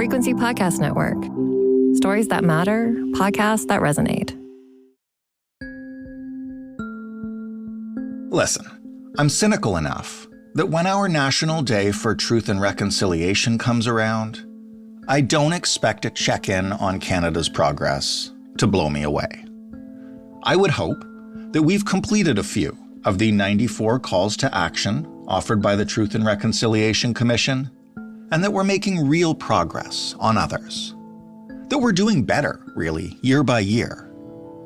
Frequency Podcast Network. Stories that matter, podcasts that resonate. Listen, I'm cynical enough that when our National Day for Truth and Reconciliation comes around, I don't expect a check-in on Canada's progress to blow me away. I would hope that we've completed a few of the 94 calls to action offered by the Truth and Reconciliation Commission, and that we're making real progress on others. That we're doing better, really, year by year,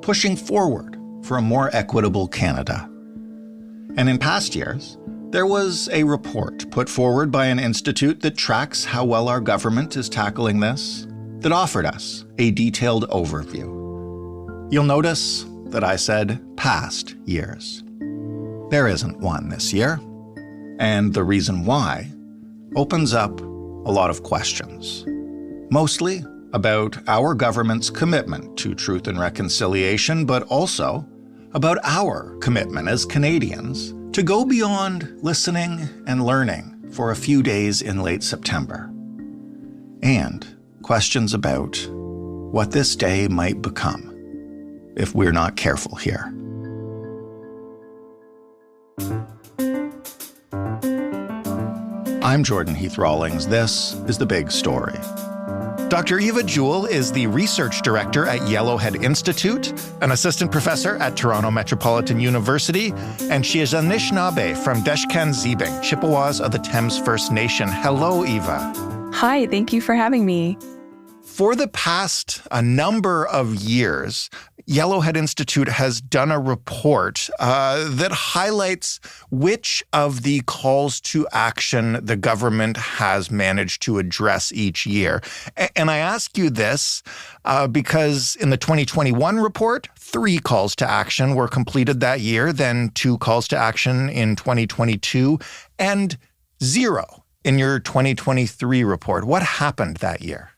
pushing forward for a more equitable Canada. And in past years, there was a report put forward by an institute that tracks how well our government is tackling this, that offered us a detailed overview. You'll notice that I said past years. There isn't one this year, and the reason why opens up a lot of questions, mostly about our government's commitment to truth and reconciliation, but also about our commitment as Canadians to go beyond listening and learning for a few days in late September. And questions about what this day might become if we're not careful here. I'm Jordan Heath Rawlings. This is The Big Story. Dr. Eva Jewell is the research director at Yellowhead Institute, an assistant professor at Toronto Metropolitan University, and she is Anishinaabe from Deshkan-Zibing, Chippewas of the Thames First Nation. Hello, Eva. Hi, thank you for having me. For the past a number of years, Yellowhead Institute has done a report that highlights which of the calls to action the government has managed to address each year. And I ask you this because in the 2021 report, 3 calls to action were completed that year, then 2 calls to action in 2022, and 0 in your 2023 report. What happened that year?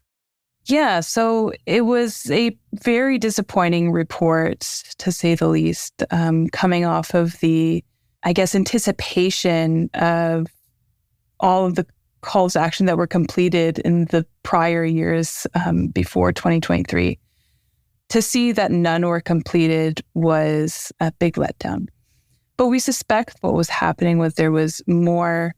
Yeah, so it was a very disappointing report, to say the least, coming off of the, anticipation of all of the calls to action that were completed in the prior years before 2023. To see that none were completed was a big letdown. But we suspect what was happening was there was more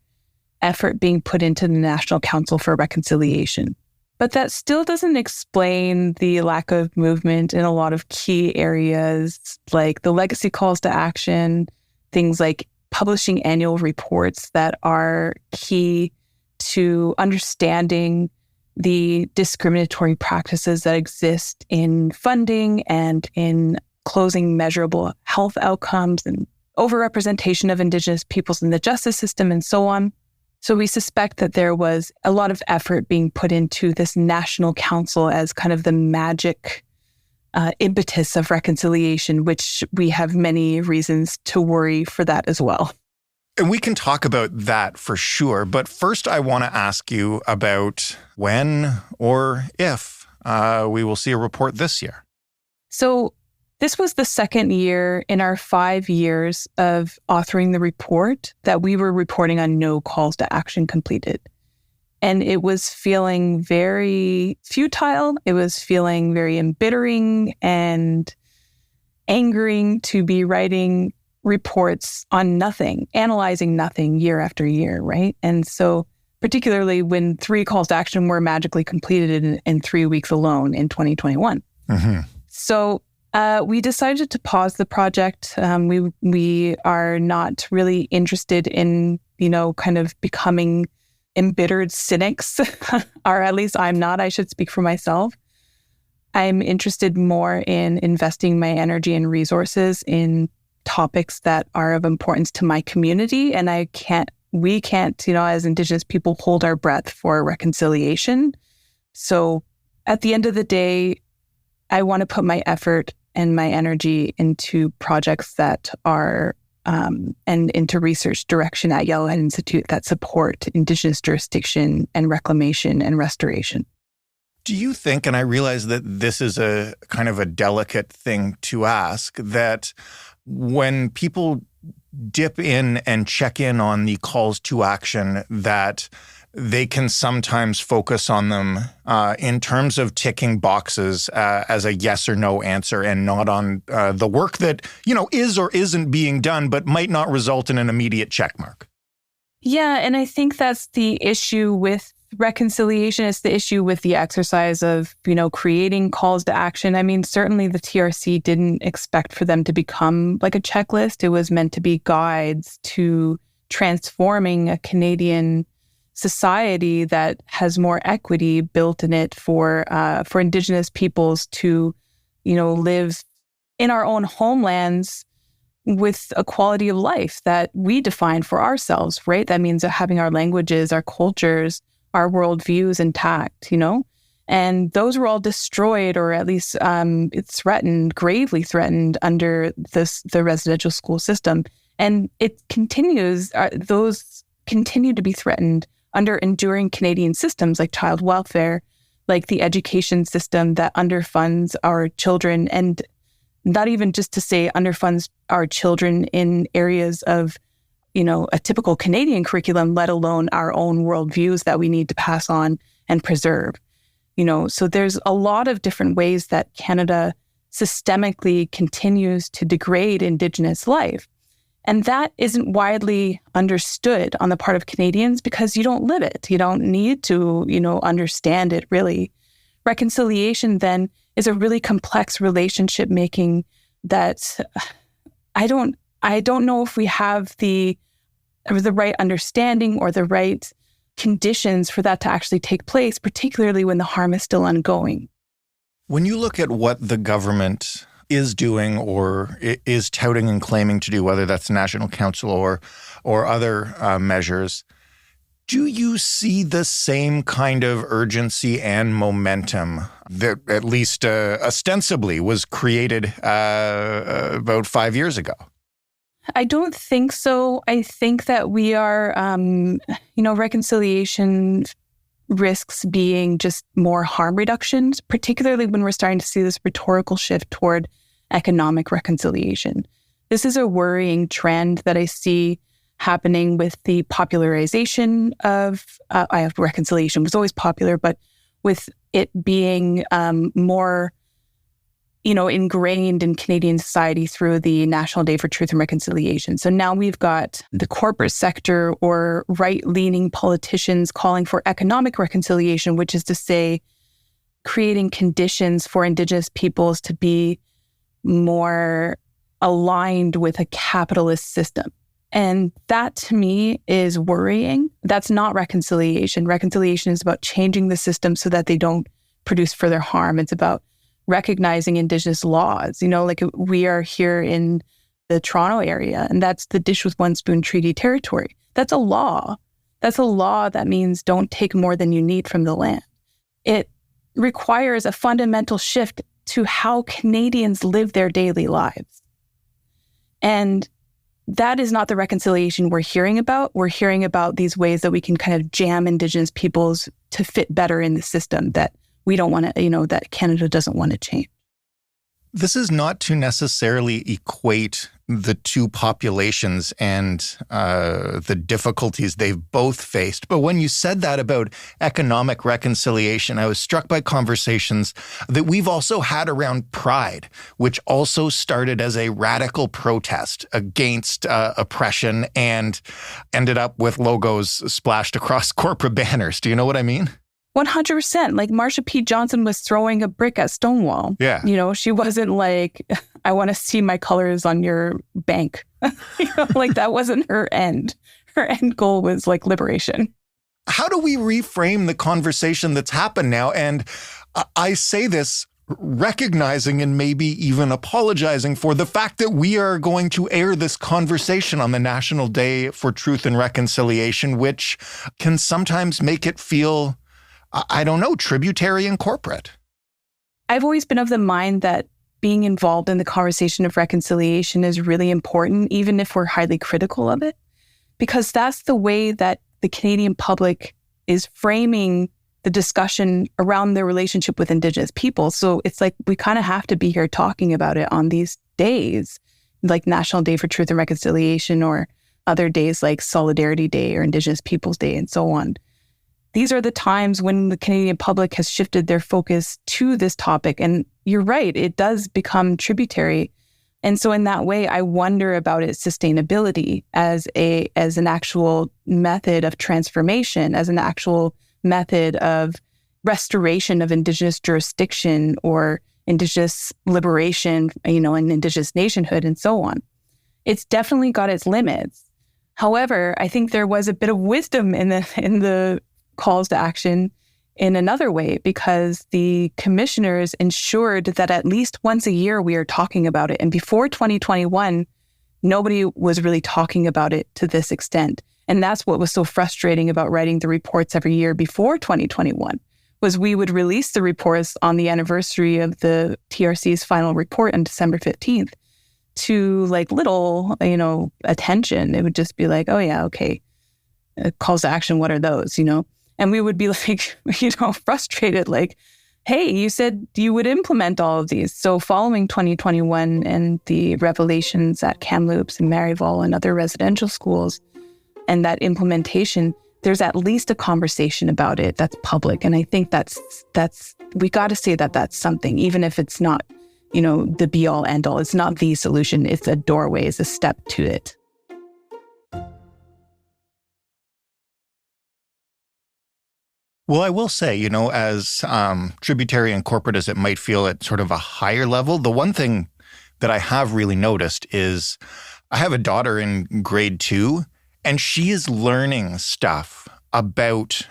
effort being put into the National Council for Reconciliation. But that still doesn't explain the lack of movement in a lot of key areas, like the legacy calls to action, things like publishing annual reports that are key to understanding the discriminatory practices that exist in funding and in closing measurable health outcomes and overrepresentation of Indigenous peoples in the justice system and so on. So we suspect that there was a lot of effort being put into this National Council as kind of the magic impetus of reconciliation, which we have many reasons to worry for that as well. And we can talk about that for sure. But first, I want to ask you about when or if we will see a report this year. So this was the second year in our 5 years of authoring the report that we were reporting on no calls to action completed. And it was feeling very futile. It was feeling very embittering and angering to be writing reports on nothing, analyzing nothing year after year, right? And so particularly when 3 calls to action were magically completed in 3 weeks alone in 2021. Mm-hmm. So we decided to pause the project. We are not really interested in, kind of becoming embittered cynics, or at least I'm not. I should speak for myself. I'm interested more in investing my energy and resources in topics that are of importance to my community. And we can't, as Indigenous people, hold our breath for reconciliation. So at the end of the day, I want to put my effort and my energy into projects that are, and into research direction at Yellowhead Institute that support Indigenous jurisdiction and reclamation and restoration. Do you think, and I realize that this is a kind of a delicate thing to ask, that when people dip in and check in on the calls to action that they can sometimes focus on them in terms of ticking boxes as a yes or no answer, and not on the work that, is or isn't being done, but might not result in an immediate check mark. Yeah, and I think that's the issue with reconciliation. It's the issue with the exercise of, creating calls to action. I mean, certainly the TRC didn't expect for them to become like a checklist. It was meant to be guides to transforming a Canadian society that has more equity built in it for Indigenous peoples to, live in our own homelands with a quality of life that we define for ourselves, right? That means having our languages, our cultures, our worldviews intact, And those were all destroyed, or at least it's gravely threatened under the residential school system. And it continues, those continue to be threatened under enduring Canadian systems like child welfare, like the education system that underfunds our children, and not even just to say underfunds our children in areas of, a typical Canadian curriculum, let alone our own worldviews that we need to pass on and preserve. So there's a lot of different ways that Canada systemically continues to degrade Indigenous life. And that isn't widely understood on the part of Canadians because you don't live it. You don't need to, understand it really. Reconciliation then is a really complex relationship making that I don't know if we have the right understanding or the right conditions for that to actually take place, particularly when the harm is still ongoing. When you look at what the government is doing or is touting and claiming to do, whether that's National Council or other measures, do you see the same kind of urgency and momentum that at least ostensibly was created about 5 years ago? I don't think so. I think that we are, reconciliation risks being just more harm reductions, particularly when we're starting to see this rhetorical shift toward economic reconciliation. This is a worrying trend that I see happening with the popularization of reconciliation. Was always popular, but with it being more ingrained in Canadian society through the National Day for Truth and Reconciliation. So now we've got the corporate sector or right-leaning politicians calling for economic reconciliation, which is to say, creating conditions for Indigenous peoples to be more aligned with a capitalist system. And that to me is worrying. That's not reconciliation. Reconciliation is about changing the system so that they don't produce further harm. It's about recognizing Indigenous laws. We are here in the Toronto area, and that's the Dish with One Spoon Treaty territory. That's a law. That's a law that means don't take more than you need from the land. It requires a fundamental shift to how Canadians live their daily lives. And that is not the reconciliation we're hearing about. We're hearing about these ways that we can kind of jam Indigenous peoples to fit better in the system that we don't want to, that Canada doesn't want to change. This is not to necessarily equate the two populations and the difficulties they've both faced. But when you said that about economic reconciliation, I was struck by conversations that we've also had around Pride, which also started as a radical protest against oppression and ended up with logos splashed across corporate banners. Do you know what I mean? 100%. Like Marsha P. Johnson was throwing a brick at Stonewall. Yeah. She wasn't like, I want to see my colors on your bank. That wasn't her end. Her end goal was like liberation. How do we reframe the conversation that's happened now? And I say this recognizing and maybe even apologizing for the fact that we are going to air this conversation on the National Day for Truth and Reconciliation, which can sometimes make it feel, I don't know, tributary and corporate. I've always been of the mind that being involved in the conversation of reconciliation is really important, even if we're highly critical of it, because that's the way that the Canadian public is framing the discussion around their relationship with Indigenous people. So it's like we kind of have to be here talking about it on these days, like National Day for Truth and Reconciliation or other days like Solidarity Day or Indigenous Peoples Day and so on. these are the times when the Canadian public has shifted their focus to this topic. And you're right, it does become tributary. And so in that way, I wonder about its sustainability as an actual method of transformation, as an actual method of restoration of Indigenous jurisdiction or Indigenous liberation, and Indigenous nationhood and so on. It's definitely got its limits. However, I think there was a bit of wisdom in the calls to action in another way, because the commissioners ensured that at least once a year we are talking about it. And before 2021, nobody was really talking about it to this extent. And that's what was so frustrating about writing the reports every year before 2021, was we would release the reports on the anniversary of the TRC's final report on December 15th to little, attention. It would just be like, oh yeah, okay, calls to action, what are those, And we would be frustrated, hey, you said you would implement all of these. So following 2021 and the revelations at Kamloops and Maryville and other residential schools and that implementation, there's at least a conversation about it that's public. And I think that's we got to say that that's something, even if it's not, the be all end all. It's not the solution. It's a doorway, it's a step to it. Well, I will say, as tributary and corporate as it might feel at sort of a higher level, the one thing that I have really noticed is I have a daughter in grade 2, and she is learning stuff about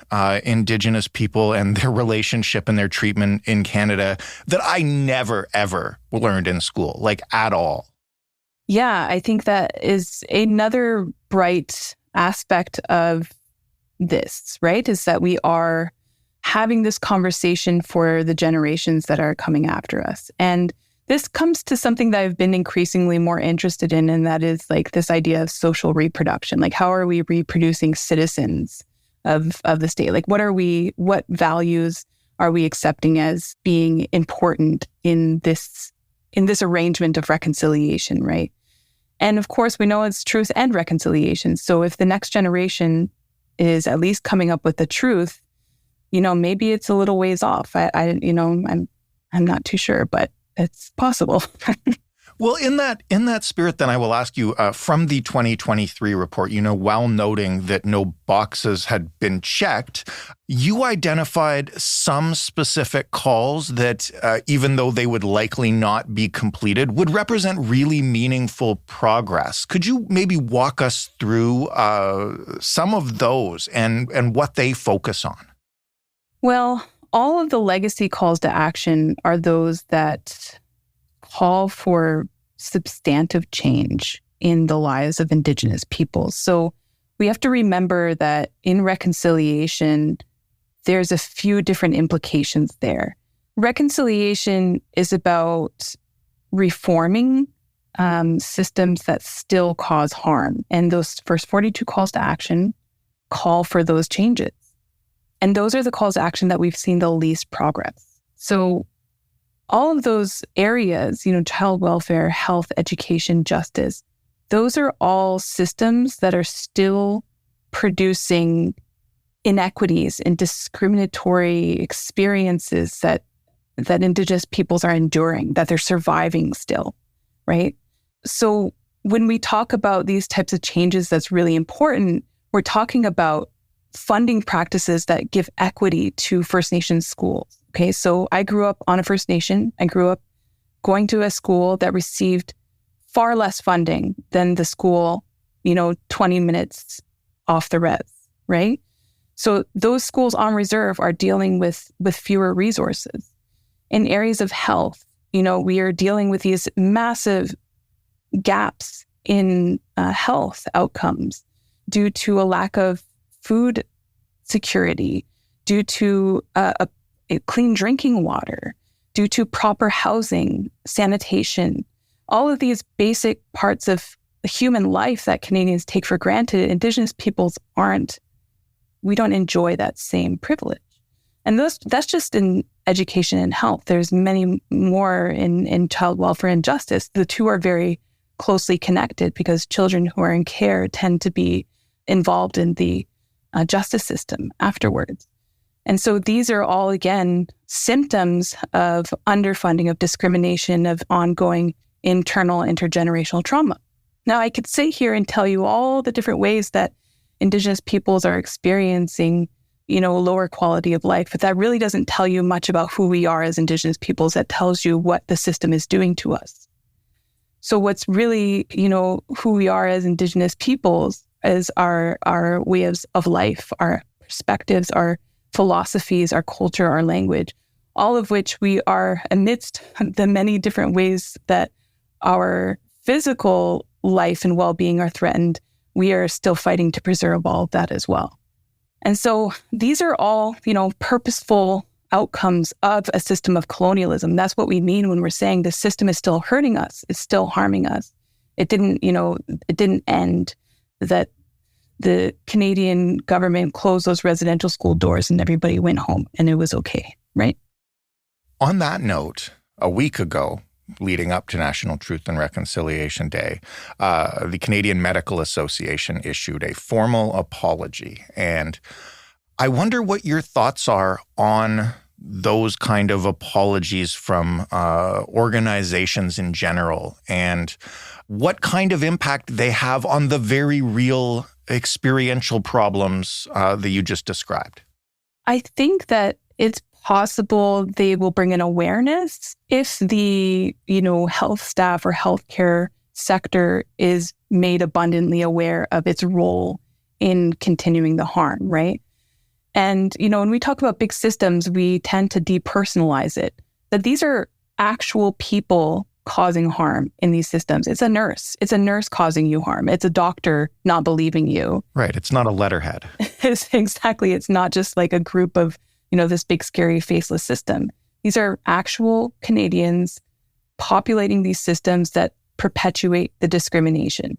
Indigenous people and their relationship and their treatment in Canada that I never, ever learned in school, at all. Yeah, I think that is another bright aspect of this, right? Is that we are having this conversation for the generations that are coming after us. And this comes to something that I've been increasingly more interested in, and that is this idea of social reproduction. How are we reproducing citizens of the state? What values are we accepting as being important in this arrangement of reconciliation, right? And of course, we know it's truth and reconciliation. So if the next generation is at least coming up with the truth, maybe it's a little ways off. I'm not too sure, but it's possible. Well, in that spirit, then I will ask you, from the 2023 report, while noting that no boxes had been checked, you identified some specific calls that, even though they would likely not be completed, would represent really meaningful progress. Could you maybe walk us through some of those and what they focus on? Well, all of the legacy calls to action are those that call for substantive change in the lives of Indigenous peoples. So we have to remember that in reconciliation, there's a few different implications there. Reconciliation is about reforming systems that still cause harm. And those first 42 calls to action call for those changes. And those are the calls to action that we've seen the least progress. So all of those areas, child welfare, health, education, justice, those are all systems that are still producing inequities and discriminatory experiences that Indigenous peoples are enduring, that they're surviving still, right? So when we talk about these types of changes that's really important, we're talking about funding practices that give equity to First Nations schools. Okay, so I grew up on a First Nation. I grew up going to a school that received far less funding than the school, 20 minutes off the res, right? So those schools on reserve are dealing with fewer resources. In areas of health, we are dealing with these massive gaps in health outcomes due to a lack of food security, due to clean drinking water, due to proper housing, sanitation, all of these basic parts of human life that Canadians take for granted. Indigenous peoples we don't enjoy that same privilege. And that's just in education and health. There's many more in child welfare and justice. The two are very closely connected because children who are in care tend to be involved in the justice system afterwards. And so these are all, again, symptoms of underfunding, of discrimination, of ongoing internal intergenerational trauma. Now, I could sit here and tell you all the different ways that Indigenous peoples are experiencing, lower quality of life, but that really doesn't tell you much about who we are as Indigenous peoples. That tells you what the system is doing to us. So what's really, who we are as Indigenous peoples is our ways of life, our perspectives, our philosophies, our culture, our language, all of which we are amidst the many different ways that our physical life and well-being are threatened. We are still fighting to preserve all of that as well. And so these are all, purposeful outcomes of a system of colonialism. That's what we mean when we're saying the system is still hurting us, it's still harming us. It didn't end, that the Canadian government closed those residential school doors and everybody went home and it was okay, right? On that note, a week ago, leading up to National Truth and Reconciliation Day, the Canadian Medical Association issued a formal apology. And I wonder what your thoughts are on those kind of apologies from organizations in general, and what kind of impact they have on the very real experiential problems that you just described. I think that it's possible they will bring an awareness if the, health staff or healthcare sector is made abundantly aware of its role in continuing the harm, right? And, when we talk about big systems, we tend to depersonalize it, that these are actual people causing harm in these systems. It's a nurse. It's a nurse causing you harm. It's a doctor not believing you. Right. It's not a letterhead. Exactly. It's not just like a group of, this big, scary, faceless system. These are actual Canadians populating these systems that perpetuate the discrimination.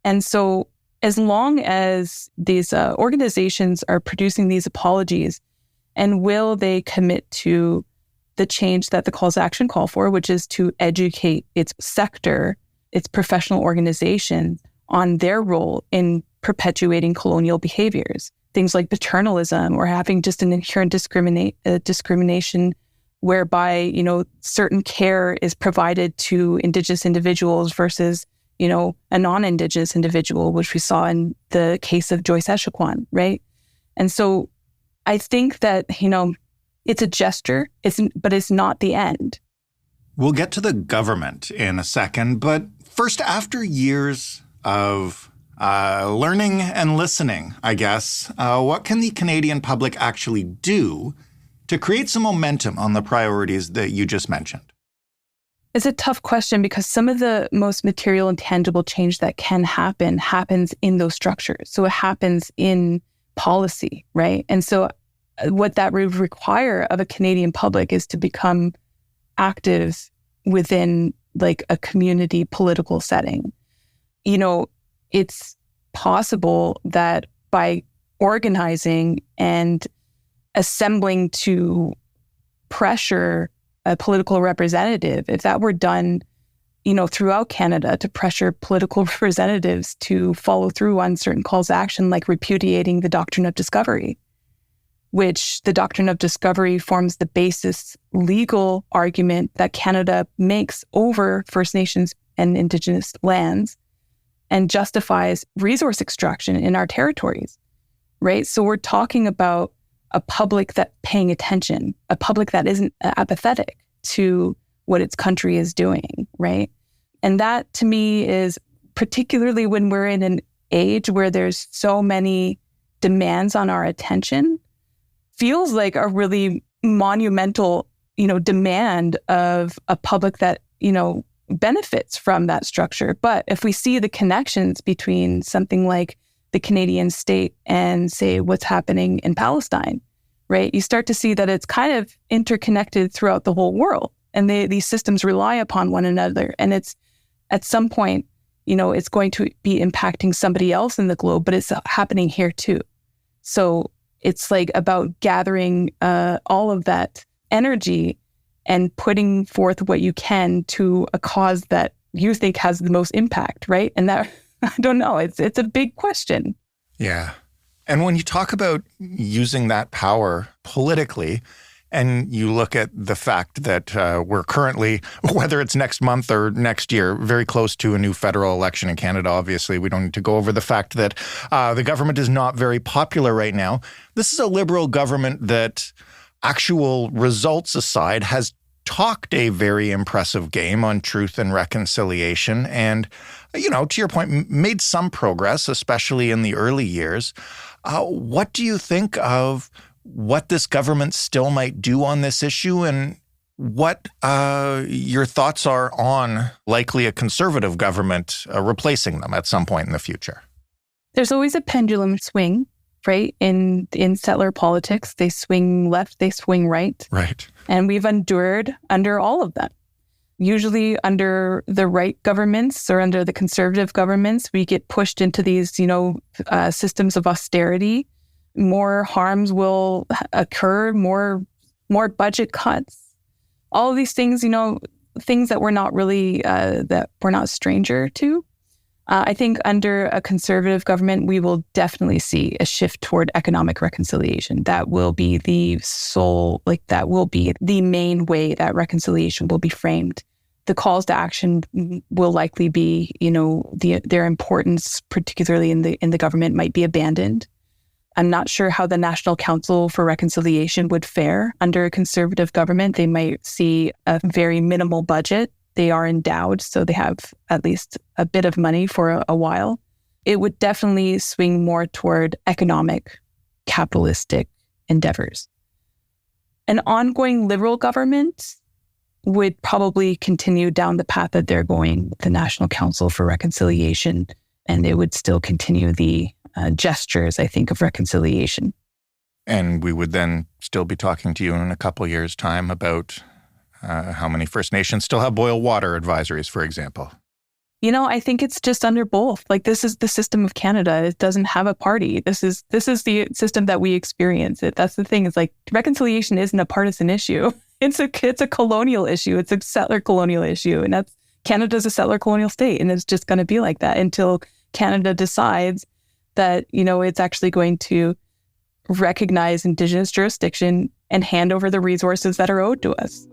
And so as long as these organizations are producing these apologies, and will they commit to the change that the calls to action call for, which is to educate its sector, its professional organization on their role in perpetuating colonial behaviors, things like paternalism or having just an inherent discrimination whereby, certain care is provided to Indigenous individuals versus, a non-Indigenous individual, which we saw in the case of Joyce Echaquan, right? And so I think that, it's a gesture, but it's not the end. We'll get to the government in a second, but first, after years of learning and listening, I guess, what can the Canadian public actually do to create some momentum on the priorities that you just mentioned? It's a tough question because some of the most material and tangible change that can happen happens in those structures. So it happens in policy, right? And so what that would require of a Canadian public is to become active within like a community political setting. It's possible that by organizing and assembling to pressure a political representative, if that were done, throughout Canada, to pressure political representatives to follow through on certain calls to action, like repudiating the doctrine of discovery, which the doctrine of discovery forms the basis legal argument that Canada makes over First Nations and Indigenous lands and justifies resource extraction in our territories, right? So we're talking about a public that's paying attention, a public that isn't apathetic to what its country is doing, right? And that, to me, is particularly when we're in an age where there's so many demands on our attention, feels like a really monumental, demand of a public that, benefits from that structure. But if we see the connections between something like the Canadian state and, say, what's happening in Palestine, right? You start to see that it's kind of interconnected throughout the whole world. And these systems rely upon one another. And it's, at some point, it's going to be impacting somebody else in the globe, but it's happening here too. So it's like about gathering all of that energy and putting forth what you can to a cause that you think has the most impact, right? And that, I don't know, it's a big question. Yeah. And when you talk about using that power politically, and you look at the fact that we're currently, whether it's next month or next year, very close to a new federal election in Canada, obviously, we don't need to go over the fact that the government is not very popular right now. This is a Liberal government that, actual results aside, has talked a very impressive game on truth and reconciliation and, to your point, made some progress, especially in the early years. What do you think of what this government still might do on this issue, and what your thoughts are on likely a Conservative government replacing them at some point in the future? There's always a pendulum swing, right? In settler politics, they swing left, they swing right. Right. And we've endured under all of them. Usually under the right governments or under the Conservative governments, we get pushed into these, systems of austerity. More harms will occur, more budget cuts. All of these things, things that we're not really, that we're not a stranger to. I think under a Conservative government, we will definitely see a shift toward economic reconciliation. That will be that will be the main way that reconciliation will be framed. The calls to action will likely be, their importance, particularly in the government, might be abandoned. I'm not sure how the National Council for Reconciliation would fare under a Conservative government. They might see a very minimal budget. They are endowed, so they have at least a bit of money for a while. It would definitely swing more toward economic, capitalistic endeavors. An ongoing Liberal government would probably continue down the path that they're going, the National Council for Reconciliation, and they would still continue the gestures, I think, of reconciliation. And we would then still be talking to you in a couple years' time about how many First Nations still have boil water advisories, for example. I think it's just under both. This is the system of Canada. It doesn't have a party. This is the system that we experience. That's the thing. It's reconciliation isn't a partisan issue. It's a colonial issue. It's a settler colonial issue. And Canada's a settler colonial state. And it's just going to be like that until Canada decides that, it's actually going to recognize Indigenous jurisdiction and hand over the resources that are owed to us.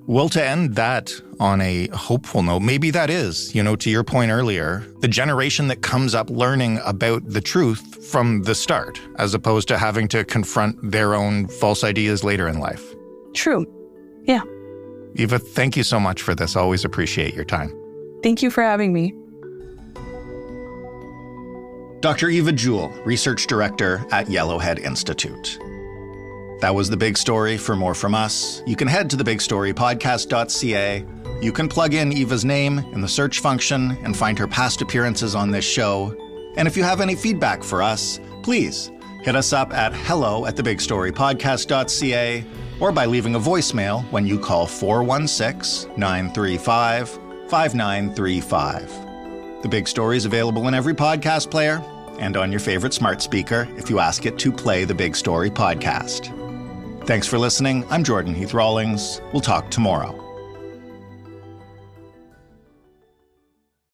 Well, to end that on a hopeful note, maybe that is, to your point earlier, the generation that comes up learning about the truth from the start, as opposed to having to confront their own false ideas later in life. True. Yeah. Eva, thank you so much for this. Always appreciate your time. Thank you for having me. Dr. Eva Jewell, Research Director at Yellowhead Institute. That was The Big Story. For more from us, you can head to thebigstorypodcast.ca. You can plug in Eva's name in the search function and find her past appearances on this show. And if you have any feedback for us, please hit us up at hello@thebigstorypodcast.ca or by leaving a voicemail when you call 416-935-5935. The Big Story is available in every podcast player and on your favorite smart speaker if you ask it to play The Big Story podcast. Thanks for listening. I'm Jordan Heath Rawlings. We'll talk tomorrow.